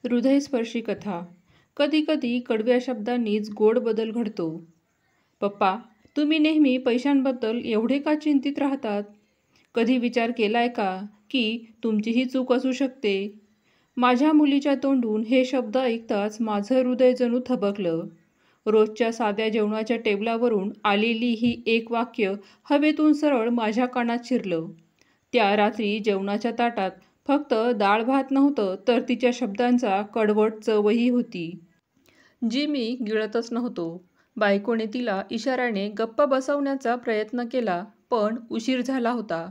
हृदयस्पर्शी कथा. कधीकधी कडव्या शब्दांनीच गोड बदल घडतो. पप्पा, तुम्ही नेहमी पैशांबद्दल एवढे का चिंतित राहतात? कधी विचार केलाय का की तुमचीही चूक असू शकते? माझ्या मुलीच्या तोंडून हे शब्द ऐकताच माझं हृदय जणू थबकलं. रोजच्या साध्या जेवणाच्या टेबलावरून आलेली ही एक वाक्य हवेतून सरळ माझ्या कानात शिरलं. त्या रात्री जेवणाच्या ताटात फक्त डाळ भात नव्हतं, तर तिच्या शब्दांचा कडवट चवही होती, जी मी गिळतच नव्हतो. बायकोने तिला इशाऱ्याने गप्प बसवण्याचा प्रयत्न केला, पण उशीर झाला होता.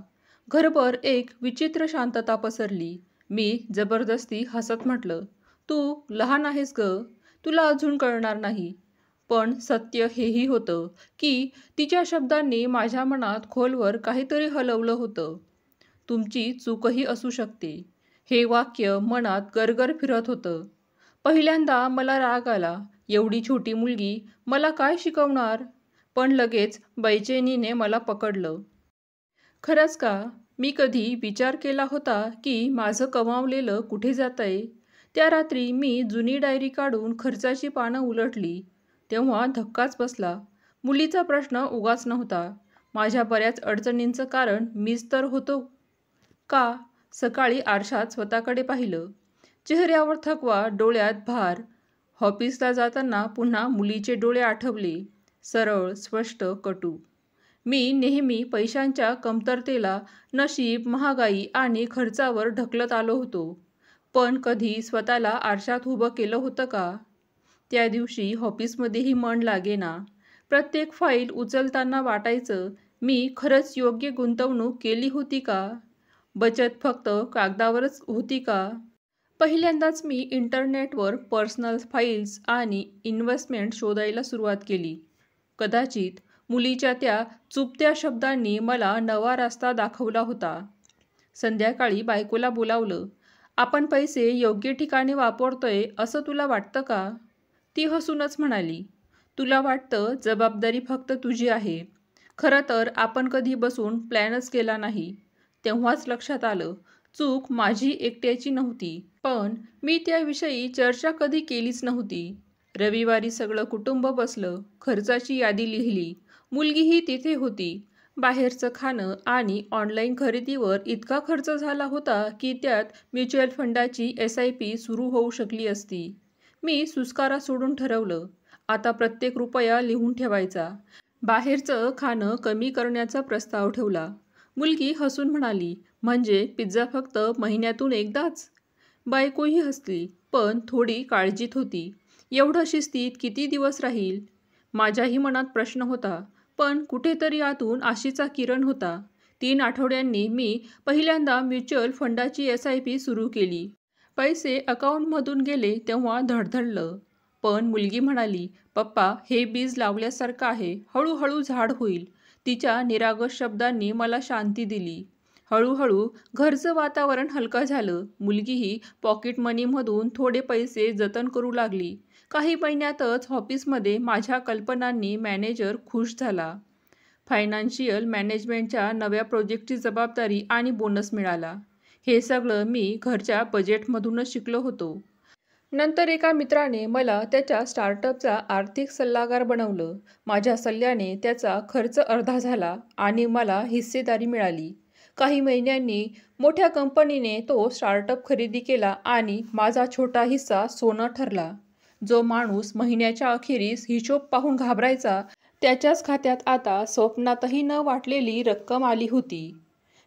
घरभर एक विचित्र शांतता पसरली. मी जबरदस्ती हसत म्हटलं, तू लहान आहेस ग, तुला अजून कळणार नाही. पण सत्य हेही होतं की तिच्या शब्दांनी माझ्या मनात खोलवर काहीतरी हलवलं होतं. तुमची चूकही असू शकते, हे वाक्य मनात गरगर फिरत होतं. पहिल्यांदा मला राग आला, एवढी छोटी मुलगी मला काय शिकवणार? पण लगेच बैचेनीने मला पकडलं. खरंच का? मी कधी विचार केला होता की माझं कमावलेलं कुठे जातंय? त्या रात्री मी जुनी डायरी काढून खर्चाची पानं उलटली, तेव्हा धक्काच बसला. मुलीचा प्रश्न उगाच नव्हता. माझ्या बऱ्याच अडचणींचं कारण मीच तर होतो. का? सकाळी आरशात स्वतःकडे पाहिलं. चेहऱ्यावर थकवा, डोळ्यात भार. ऑफिसला जाताना पुन्हा मुलीचे डोळे आठवले, सरळ, स्पष्ट, कटू. मी नेहमी पैशांच्या कमतरतेला नशीब, महागाई आणि खर्चावर ढकलत आलो होतो. पण कधी स्वतःला आरशात उभं केलं होतं का? त्या दिवशी ऑफिसमध्येही मन लागेना. प्रत्येक फाईल उचलताना वाटायचं, मी खरंच योग्य गुंतवणूक केली होती का? बचत फक्त कागदावरच होती का? पहिल्यांदाच मी इंटरनेटवर पर्सनल फाईल्स आणि इन्व्हेस्टमेंट शोधायला सुरुवात केली. कदाचित मुलीच्या त्या चुपत्या शब्दांनी मला नवा रस्ता दाखवला होता. संध्याकाळी बायकोला बोलावलं. आपण पैसे योग्य ठिकाणी वापरतोय असं तुला वाटतं का? ती हसूनच म्हणाली, तुला वाटतं जबाबदारी फक्त तुझी आहे. खरं तर आपण कधी बसून प्लॅनच केला नाही. तेव्हाच लक्षात आलं, चूक माझी एकट्याची नव्हती. पण मी त्याविषयी चर्चा कधी केलीच नव्हती. रविवारी सगळं कुटुंब बसलं, खर्चाची यादी लिहिली. मुलगीही तिथे होती. बाहेरचं खाणं आणि ऑनलाईन खरेदीवर इतका खर्च झाला होता की त्यात म्युच्युअल फंडाची SIP सुरू होऊ शकली असती. मी सुस्कारा सोडून ठरवलं, आता प्रत्येक रुपया लिहून ठेवायचा. बाहेरचं खाणं कमी करण्याचा प्रस्ताव ठेवला. मुलगी हसून म्हणाली, म्हणजे पिझ्झा फक्त महिन्यातून एकदाच? बायकोही हसली, पण थोडी काळजीत होती. एवढं शिस्तीत किती दिवस राहील? माझ्याही मनात प्रश्न होता, पण कुठेतरी आतून आशेचा किरण होता. 3 आठवड्यांनी मी पहिल्यांदा म्युच्युअल फंडाची SIP सुरू केली. पैसे अकाउंटमधून गेले तेव्हा धडधडलं. पण मुलगी म्हणाली, पप्पा, हे बीज लावल्यासारखं आहे, हळूहळू झाड होईल. तिच्या निरागस शब्दांनी मला शांती दिली. हळूहळू घरचं वातावरण हलकं झालं. मुलगीही पॉकेट मनीमधून थोडे पैसे जतन करू लागली. काही महिन्यातच ऑफिसमध्ये माझ्या कल्पनांनी मॅनेजर खुश झाला. फायनान्शियल मॅनेजमेंटच्या नव्या प्रोजेक्टची जबाबदारी आणि बोनस मिळाला. हे सगळं मी घरच्या बजेटमधूनच शिकलो होतो. नंतर एका मित्राने मला त्याच्या स्टार्टअपचा आर्थिक सल्लागार बनवलं. माझ्या सल्ल्याने त्याचा खर्च अर्धा झाला आणि मला हिस्सेदारी मिळाली. काही महिन्यांनी मोठ्या कंपनीने तो स्टार्टअप खरेदी केला आणि माझा छोटा हिस्सा सोनं ठरला. जो माणूस महिन्याच्या अखेरीस हिशोब पाहून घाबरायचा, त्याच्याच खात्यात आता स्वप्नातही न वाटलेली रक्कम आली होती.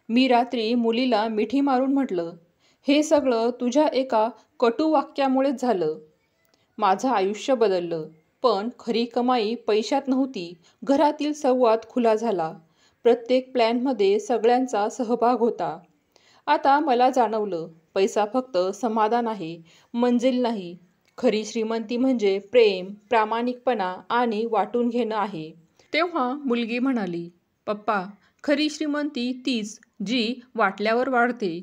मी रात्री मुलीला मिठी मारून म्हटलं, हे सगळं तुझ्या एका कटू वाक्यामुळेच झालं. माझं आयुष्य बदललं. पण खरी कमाई पैशात नव्हती, घरातील संवाद खुला झाला. प्रत्येक प्लॅनमध्ये सगळ्यांचा सहभाग होता. आता मला जाणवलं, पैसा फक्त समाधान आहे, मंजिल नाही. खरी श्रीमंती म्हणजे प्रेम, प्रामाणिकपणा आणि वाटून घेणं आहे. तेव्हा मुलगी म्हणाली, पप्पा, खरी श्रीमंती तीच जी वाटल्यावर वाढते.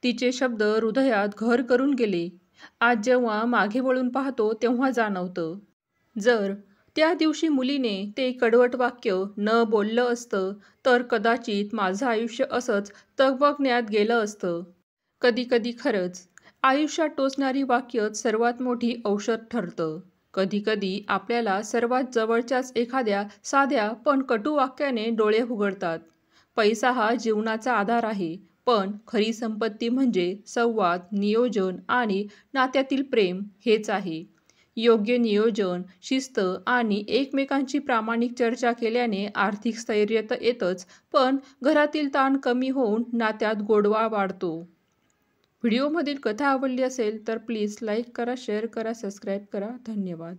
तिचे शब्द हृदयात घर करून गेले. आज जेव्हा मागे वळून पाहतो तेव्हा जाणवतं, जर त्या दिवशी मुलीने ते कडवट वाक्य न बोललं असतं तर कदाचित माझं आयुष्य असंच तगबगण्यात गेलं असतं. कधी कधी खरंच आयुष्यात टोचणारी वाक्यच सर्वात मोठी औषध ठरतं. कधीकधी आपल्याला सर्वात जवळच्याच एखाद्या साध्या पण कटू वाक्याने डोळे उघडतात. पैसा हा जीवनाचा आधार आहे, पण खरी संपत्ती म्हणजे संवाद, नियोजन आणि नात्यातील प्रेम हेच आहे. योग्य नियोजन, शिस्त आणि एकमेकांची प्रामाणिक चर्चा केल्याने आर्थिक स्थैर्य तर येतच, पण घरातील ताण कमी होऊन नात्यात गोडवा वाढतो. व्हिडिओमधील कथा आवडली असेल तर प्लीज लाईक करा, शेअर करा, सबस्क्राईब करा. धन्यवाद.